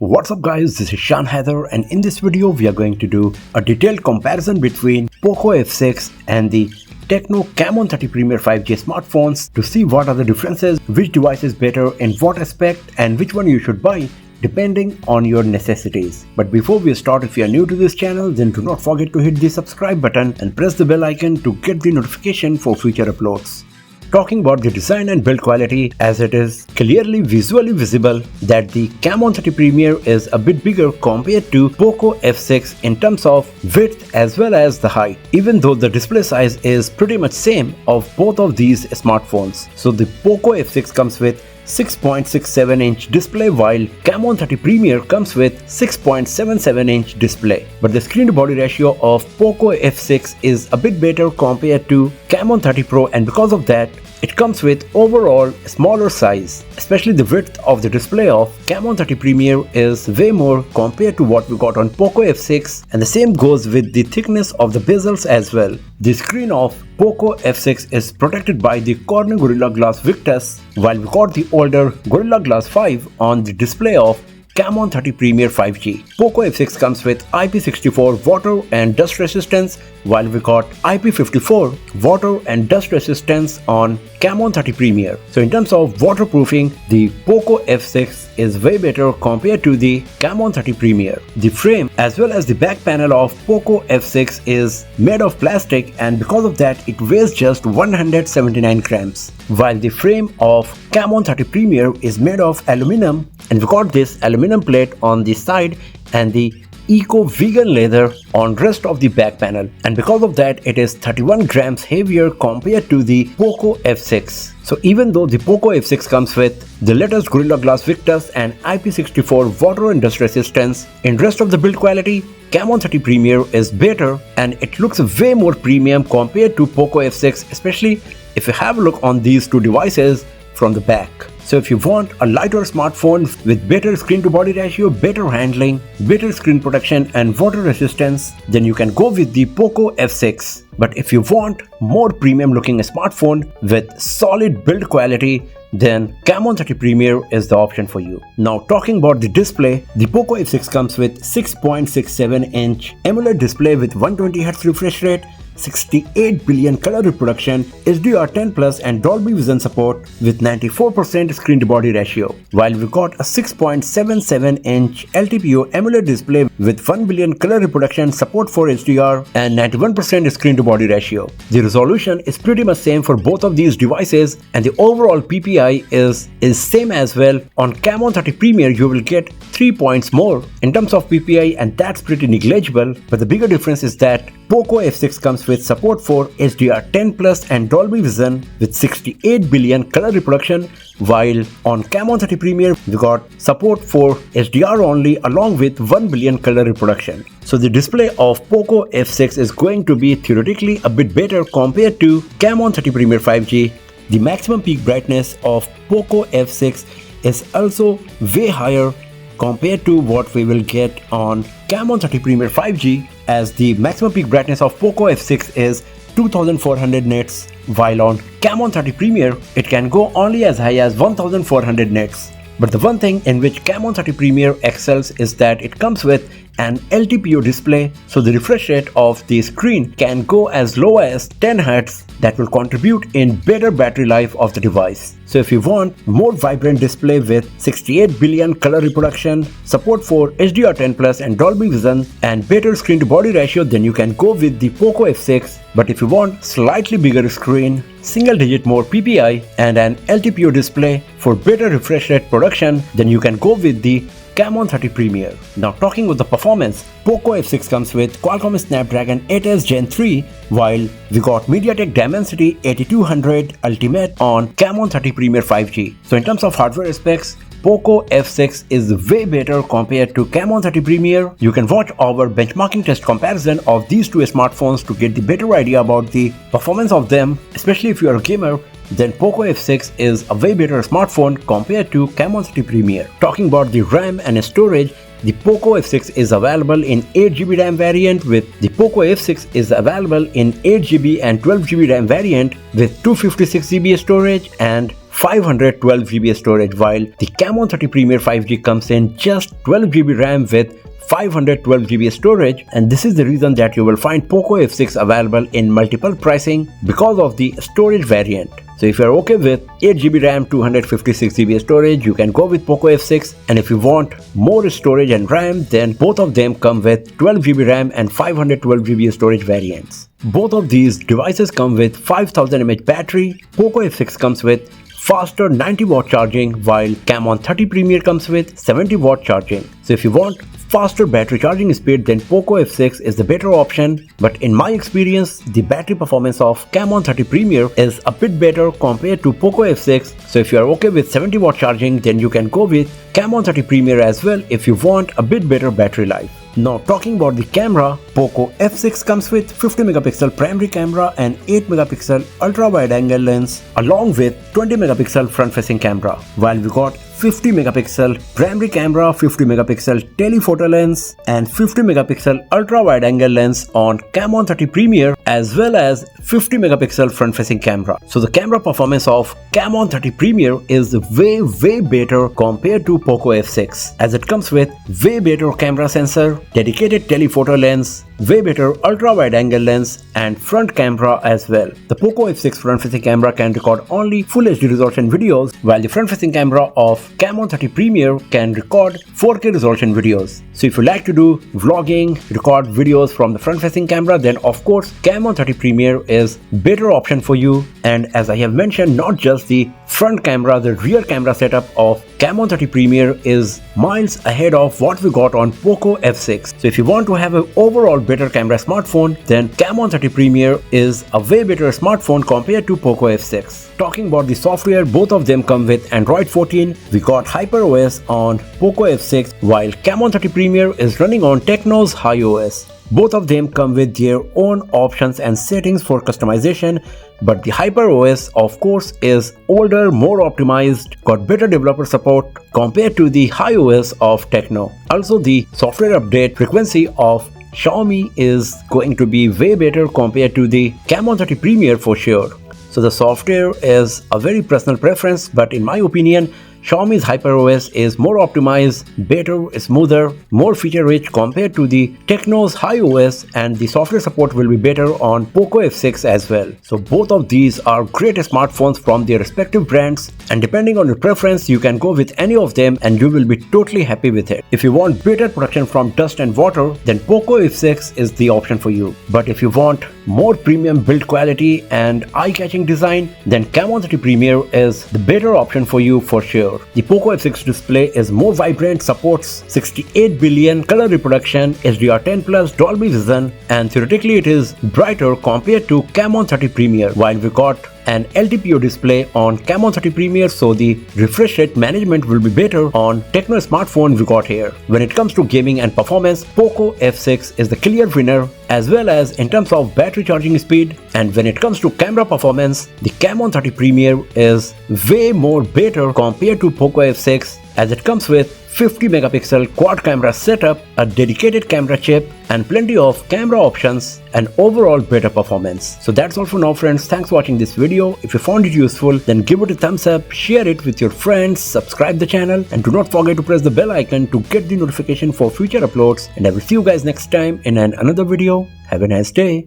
What's up guys, this is Shan Heather, and in this video we are going to do a detailed comparison between POCO F6 and the Tecno Camon 30 Premier 5G smartphones to see what are the differences, which device is better in what aspect, and which one you should buy depending on your necessities. But before we start, if you are new to this channel, then do not forget to hit the subscribe button and press the bell icon to get the notification for future uploads. Talking about the design and build quality, as it is clearly visually visible that the Camon 30 Premier is a bit bigger compared to POCO F6 in terms of width as well as the height, even though the display size is pretty much same of both of these smartphones. So the POCO F6 comes with 6.67-inch display while Camon 30 Premier comes with 6.77-inch display. But the screen to body ratio of POCO F6 is a bit better compared to Camon 30 Pro, and because of that it comes with overall smaller size. Especially the width of the display of Camon 30 Premier is way more compared to what we got on POCO F6, and the same goes with the thickness of the bezels as well. The screen of POCO F6 is protected by the Corning Gorilla Glass Victus, while we got the older Gorilla Glass 5 on the display of Camon 30 Premier 5G. POCO F6 comes with IP64 water and dust resistance, while we got IP54 water and dust resistance on Camon 30 Premier. So in terms of waterproofing, the POCO F6 is way better compared to the Camon 30 Premier. The frame as well as the back panel of POCO F6 is made of plastic, and because of that it weighs just 179 grams, while the frame of Camon 30 Premier is made of aluminum, and we got this aluminum plate on the side and the eco-vegan leather on rest of the back panel, and because of that it is 31 grams heavier compared to the POCO F6. So even though the POCO F6 comes with the latest Gorilla Glass Victus and IP64 water and dust resistance, in rest of the build quality Camon 30 Premier is better and it looks way more premium compared to POCO F6, especially if you have a look on these two devices from the back. So if you want a lighter smartphone with better screen to body ratio, better handling, better screen protection and water resistance, then you can go with the POCO F6. But if you want more premium looking smartphone with solid build quality, then Camon 30 Premier is the option for you. Now talking about the display, the POCO F6 comes with 6.67-inch AMOLED display with 120Hz refresh rate, 68 billion color reproduction, HDR10 Plus and Dolby Vision support with 94% screen to body ratio, while we got a 6.77-inch LTPO AMOLED display with 1 billion color reproduction, support for HDR and 91% screen to body ratio. The resolution is pretty much same for both of these devices, and the overall PPI is same as well. On Camon 30 Premier you will get 3 points more in terms of PPI, and that's pretty negligible, but the bigger difference is that POCO F6 comes with support for HDR10 Plus and Dolby Vision with 68 billion color reproduction, while on Camon 30 Premier we got support for HDR only along with 1 billion color reproduction. So the display of POCO F6 is going to be theoretically a bit better compared to Camon 30 Premier 5G. The maximum peak brightness of POCO F6 is also way higher compared to what we will get on Camon 30 Premier 5G, as the maximum peak brightness of POCO F6 is 2400 nits, while on Camon 30 Premier it can go only as high as 1400 nits. But the one thing in which Camon 30 Premier excels is that it comes with an LTPO display, so the refresh rate of the screen can go as low as 10 Hz. That will contribute in better battery life of the device. So if you want more vibrant display with 68 billion color reproduction, support for HDR10 Plus and Dolby Vision and better screen to body ratio, then you can go with the POCO F6. But if you want slightly bigger screen, single digit more PPI and an LTPO display for better refresh rate production, then you can go with the Camon 30 Premier. Now talking about the performance, POCO F6 comes with Qualcomm Snapdragon 8s Gen 3, while we got MediaTek Dimensity 8200 Ultimate on Camon 30 Premier 5G. So in terms of hardware specs, POCO F6 is way better compared to Camon 30 Premier. You can watch our benchmarking test comparison of these two smartphones to get the better idea about the performance of them, especially if you are a gamer. Then POCO F6 is a way better smartphone compared to Camon 30 Premier. Talking about the RAM and storage, the POCO F6 is available in 8GB RAM variant, with the POCO F6 is available in 8GB and 12GB RAM variant with 256GB storage and 512GB storage, while the Camon 30 Premier 5G comes in just 12GB RAM with 512GB storage, and this is the reason that you will find POCO F6 available in multiple pricing because of the storage variant. So if you're okay with 8GB RAM, 256GB storage, you can go with POCO F6, and if you want more storage and RAM, then both of them come with 12GB RAM and 512GB storage variants. Both of these devices come with 5000 mAh battery. POCO F6 comes with faster 90W charging, while Camon 30 Premier comes with 70W charging. So if you want faster battery charging speed, then POCO F6 is the better option, but in my experience the battery performance of Camon 30 Premier is a bit better compared to POCO F6. So if you are okay with 70W charging, then you can go with Camon 30 Premier as well if you want a bit better battery life. Now talking about the camera, POCO F6 comes with 50MP primary camera and 8MP ultra wide angle lens along with 20MP front facing camera, while we got 50MP primary camera, 50MP telephoto lens and 50MP ultra wide angle lens on Camon 30 Premier, as well as 50MP front facing camera. So the camera performance of Camon 30 Premier is way better compared to POCO F6, as it comes with way better camera sensor, dedicated telephoto lens, way better ultra wide angle lens and front camera as well. The POCO F6 front facing camera can record only Full HD resolution videos, while the front facing camera of Camon 30 Premier can record 4K resolution videos. So if you like to do vlogging, record videos from the front facing camera, then of course Camon 30 Premier is better option for you. And as I have mentioned, not just the front camera, the rear camera setup of Camon 30 Premier is miles ahead of what we got on POCO F6. So if you want to have an overall better camera smartphone, then Camon 30 Premier is a way better smartphone compared to POCO F6. Talking about the software, both of them come with Android 14. We got HyperOS on POCO F6, while Camon 30 Premier is running on Tecno's HiOS. Both of them come with their own options and settings for customization, but the HyperOS of course is older, more optimized, got better developer support compared to the HiOS of Tecno. Also the software update frequency of Xiaomi is going to be way better compared to the Camon 30 Premier for sure. So the software is a very personal preference, but in my opinion, Xiaomi's HyperOS is more optimized, better, smoother, more feature-rich compared to the Tecno's HiOS, and the software support will be better on POCO F6 as well. So both of these are great smartphones from their respective brands, and depending on your preference, you can go with any of them and you will be totally happy with it. If you want better protection from dust and water, then POCO F6 is the option for you. But if you want more premium build quality and eye-catching design, then Camon 30 Premier is the better option for you for sure. The POCO F6 display is more vibrant, supports 68 billion color reproduction, HDR10+, Dolby Vision, and theoretically it is brighter compared to Camon 30 Premier, while we got an LTPO display on Camon 30 Premier, so the refresh rate management will be better on Tecno smartphone we got here. When it comes to gaming and performance, POCO F6 is the clear winner, as well as in terms of battery charging speed. And when it comes to camera performance, the Camon 30 Premier is way more better compared to POCO F6, as it comes with 50MP quad camera setup, a dedicated camera chip, and plenty of camera options, and overall better performance. So that's all for now friends. Thanks for watching this video. If you found it useful, then give it a thumbs up, share it with your friends, subscribe the channel, and do not forget to press the bell icon to get the notification for future uploads. And I will see you guys next time in another video. Have a nice day.